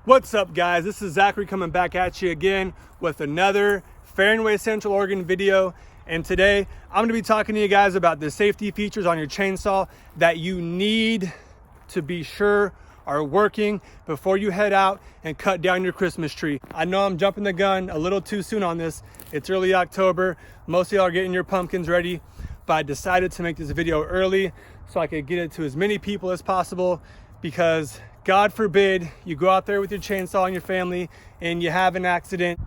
What's up, guys? This is Zachary coming back at you again with another Fernweh Central Oregon video. And today I'm going to be talking to you guys about the safety features on your chainsaw that you need to be sure are working before you head out and cut down your Christmas tree. I know I'm jumping the gun a little too soon on this. It's early October. Most of y'all are getting your pumpkins ready, but I decided to make this video early so I could get it to as many people as possible, because God forbid you go out there with your chainsaw and your family and you have an accident.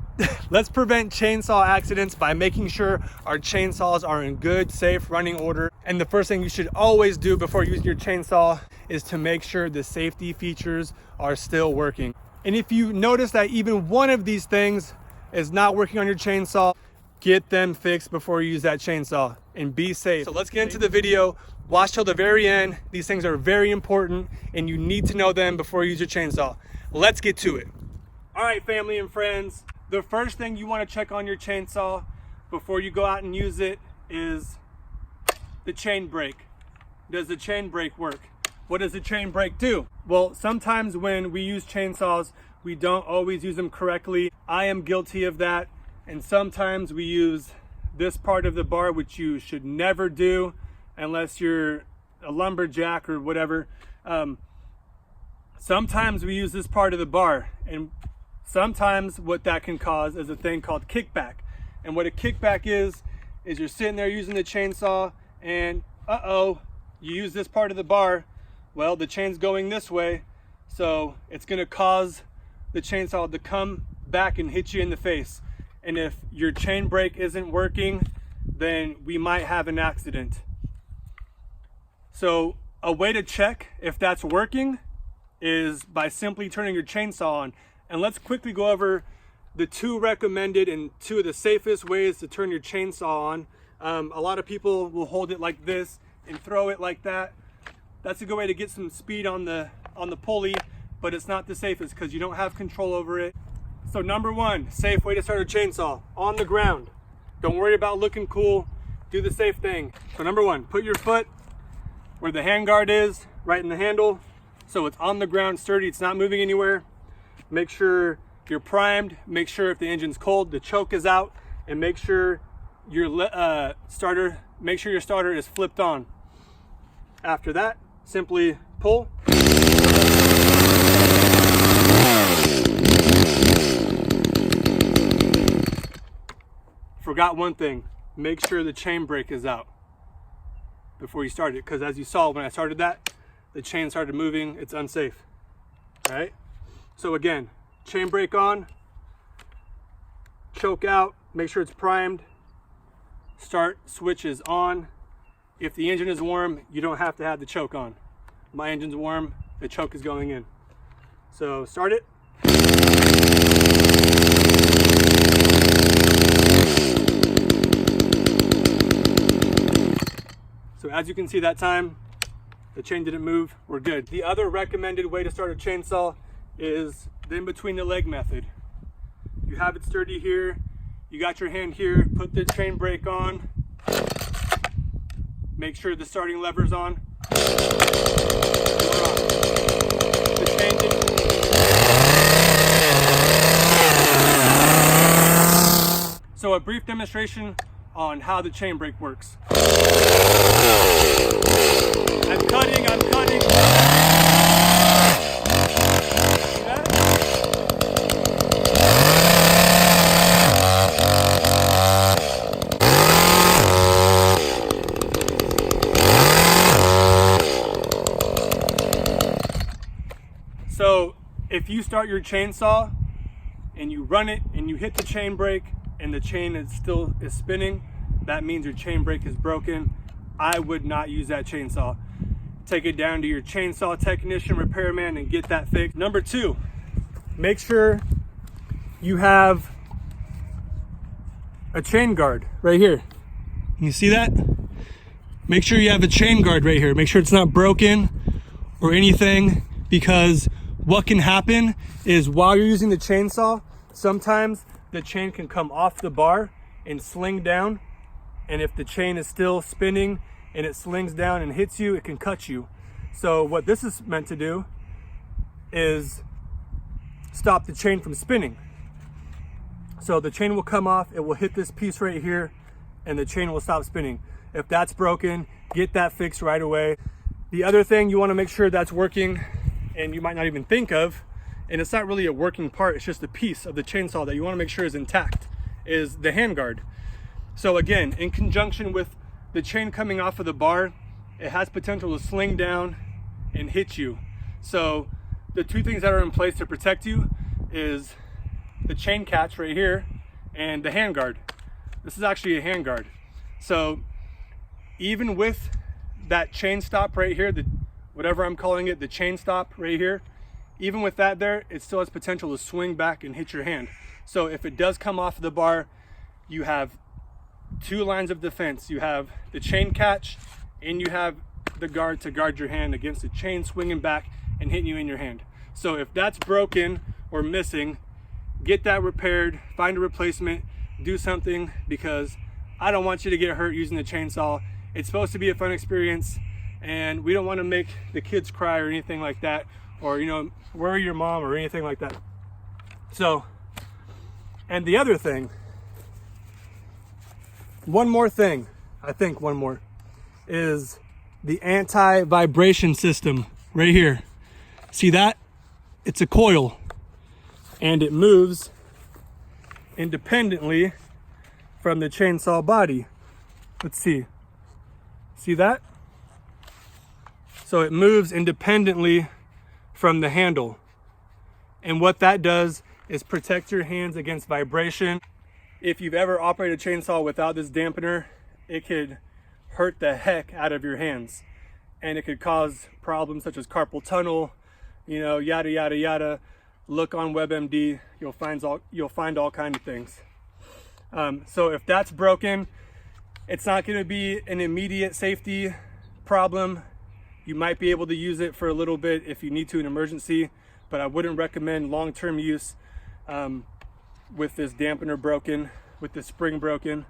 Let's prevent chainsaw accidents by making sure our chainsaws are in good, safe running order. And the first thing you should always do before using your chainsaw is to make sure the safety features are still working. And if you notice that even one of these things is not working on your chainsaw, get them fixed before you use that chainsaw and be safe. So let's get into the video. Watch till the very end. These things are very important and you need to know them before you use your chainsaw. Let's get to it. All right, family and friends, the first thing you want to check on your chainsaw before you go out and use it is the chain brake. Does the chain brake work? What does the chain brake do? Well, sometimes when we use chainsaws, we don't always use them correctly. I am guilty of that. And sometimes we use this part of the bar, which you should never do unless you're a lumberjack or whatever. Sometimes we use this part of the bar, and sometimes what that can cause is a thing called kickback. And what a kickback is you're sitting there using the chainsaw and you use this part of the bar. Well, the chain's going this way, so it's gonna cause the chainsaw to come back and hit you in the face. And if your chain brake isn't working, then we might have an accident. So a way to check if that's working is by simply turning your chainsaw on. And let's quickly go over the two recommended and two of the safest ways to turn your chainsaw on. A lot of people will hold it like this and throw it like that. That's a good way to get some speed on the pulley, but it's not the safest because you don't have control over it. So number one, safe way to start a chainsaw, on the ground. Don't worry about looking cool, do the safe thing. So number one, put your foot where the handguard is, right in the handle, so it's on the ground, sturdy, it's not moving anywhere. Make sure you're primed, make sure if the engine's cold, the choke is out, and make sure your starter is flipped on. After that, simply pull. Forgot one thing, make sure the chain brake is out before you start it, because as you saw when I started that, the chain started moving, it's unsafe. All right, so again, chain brake on, choke out, make sure it's primed, start switch is on. If the engine is warm, you don't have to have the choke on. My engine's warm, the choke is going in. So start it. So as you can see that time, the chain didn't move, we're good. The other recommended way to start a chainsaw is the in between the leg method. You have it sturdy here, you got your hand here, put the chain brake on, make sure the starting lever's on. The chain didn't. So a brief demonstration on how the chain brake works. I'm cutting. See that? So if you start your chainsaw and you run it and you hit the chain brake and the chain is still spinning, that means your chain brake is broken. I would not use that chainsaw. Take it down to your chainsaw technician, repairman, and get that fixed. Number two, make sure you have a chain guard right here. You see that? Make sure you have a chain guard right here. Make sure it's not broken or anything, because what can happen is while you're using the chainsaw, sometimes the chain can come off the bar and sling down. And if the chain is still spinning and it slings down and hits you, it can cut you. So what this is meant to do is stop the chain from spinning. So the chain will come off, it will hit this piece right here, and the chain will stop spinning. If that's broken, get that fixed right away. The other thing you want to make sure that's working, and you might not even think of, and it's not really a working part, it's just a piece of the chainsaw that you want to make sure is intact, is the handguard. So again, in conjunction with the chain coming off of the bar, it has potential to sling down and hit you. So the two things that are in place to protect you is the chain catch right here and the handguard. This is actually a handguard. So even with that chain stop right here, the whatever I'm calling it, the chain stop right here, even with that there, it still has potential to swing back and hit your hand. So if it does come off the bar, you have two lines of defense. You have the chain catch and you have the guard to guard your hand against the chain swinging back and hitting you in your hand. So if that's broken or missing, get that repaired, find a replacement, do something, because I don't want you to get hurt using the chainsaw. It's supposed to be a fun experience, and we don't want to make the kids cry or anything like that, or, you know, worry your mom or anything like that. So, and the other thing, one more, is the anti-vibration system right here. See that? It's a coil, and it moves independently from the chainsaw body. Let's see. See that? So it moves independently from the handle. And what that does is protect your hands against vibration. If you've ever operated a chainsaw without this dampener, it could hurt the heck out of your hands. And it could cause problems such as carpal tunnel, you know, yada, yada, yada. Look on WebMD, you'll find all kinds of things. So if that's broken, it's not gonna be an immediate safety problem. You might be able to use it for a little bit if you need to in emergency, but I wouldn't recommend long-term use with this dampener broken, with the spring broken.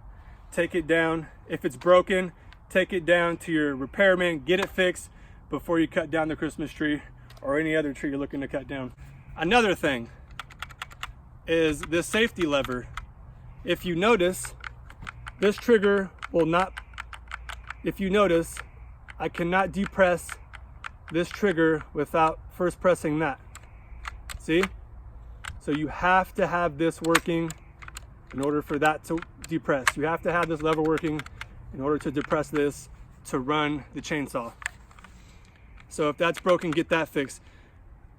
Take it down. If it's broken, take it down to your repairman, get it fixed before you cut down the Christmas tree or any other tree you're looking to cut down. Another thing is this safety lever. If you notice, this trigger will not, if you notice, I cannot depress this trigger without first pressing that. See? So you have to have this working in order for that to depress. You have to have this lever working in order to depress this to run the chainsaw. So if that's broken, get that fixed.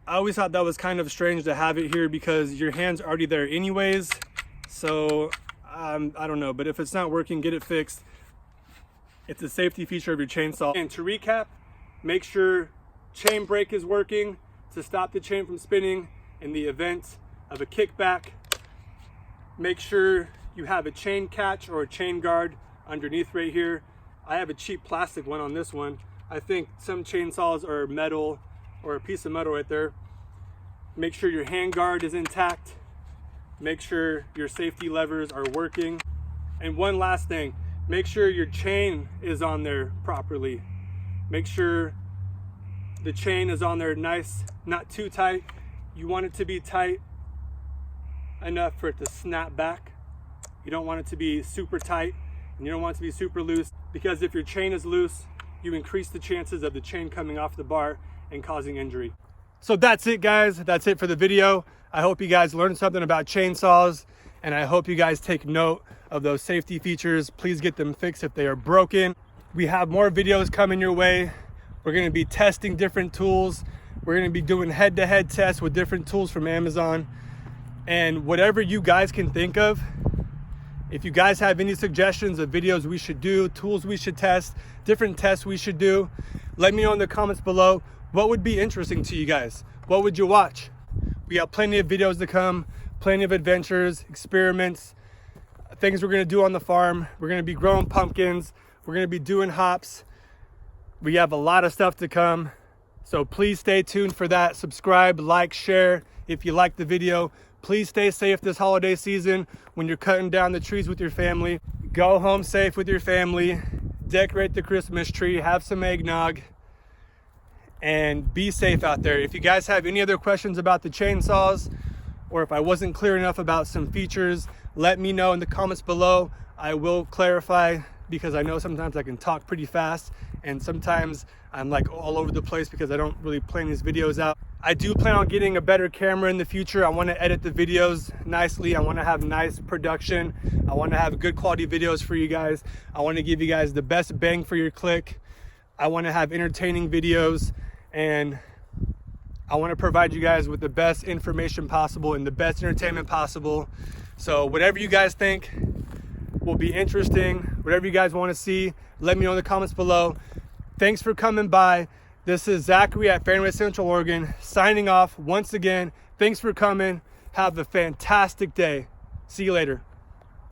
I always thought that was kind of strange to have it here because your hand's already there anyways. So I don't know, but if it's not working, get it fixed. It's a safety feature of your chainsaw. And to recap, make sure chain brake is working to stop the chain from spinning in the event of a kickback. Make sure you have a chain catch or a chain guard underneath right here. I have a cheap plastic one on this one. I think some chainsaws are metal or a piece of metal right there. Make sure your hand guard is intact. Make sure your safety levers are working. And one last thing, make sure your chain is on there properly. Make sure the chain is on there nice, not too tight. You want it to be tight enough for it to snap back. You don't want it to be super tight, and you don't want it to be super loose, because if your chain is loose, you increase the chances of the chain coming off the bar and causing injury. So that's it, guys. That's it for the video. I hope you guys learned something about chainsaws, and I hope you guys take note of those safety features. Please get them fixed if they are broken. We have more videos coming your way. We're going to be testing different tools. We're going to be doing head-to-head tests with different tools from Amazon. And whatever you guys can think of, if you guys have any suggestions of videos we should do, tools we should test, different tests we should do, let me know in the comments below. What would be interesting to you guys? What would you watch? We got plenty of videos to come, plenty of adventures, experiments, things we're gonna do on the farm. We're gonna be growing pumpkins. We're gonna be doing hops. We have a lot of stuff to come. So please stay tuned for that. Subscribe, like, share if you like the video. Please stay safe this holiday season when you're cutting down the trees with your family. Go home safe with your family. Decorate the Christmas tree. Have some eggnog. And be safe out there. If you guys have any other questions about the chainsaws or if I wasn't clear enough about some features, let me know in the comments below. I will clarify, because I know sometimes I can talk pretty fast and sometimes I'm like all over the place because I don't really plan these videos out. I do plan on getting a better camera in the future. I want to edit the videos nicely. I want to have nice production. I want to have good quality videos for you guys. I want to give you guys the best bang for your click. I want to have entertaining videos, and I want to provide you guys with the best information possible and the best entertainment possible. So whatever you guys think will be interesting, whatever you guys want to see, let me know in the comments below. Thanks for coming by. This is Zachary at Fernweh, Central Oregon, signing off once again. Thanks for coming. Have a fantastic day. See you later.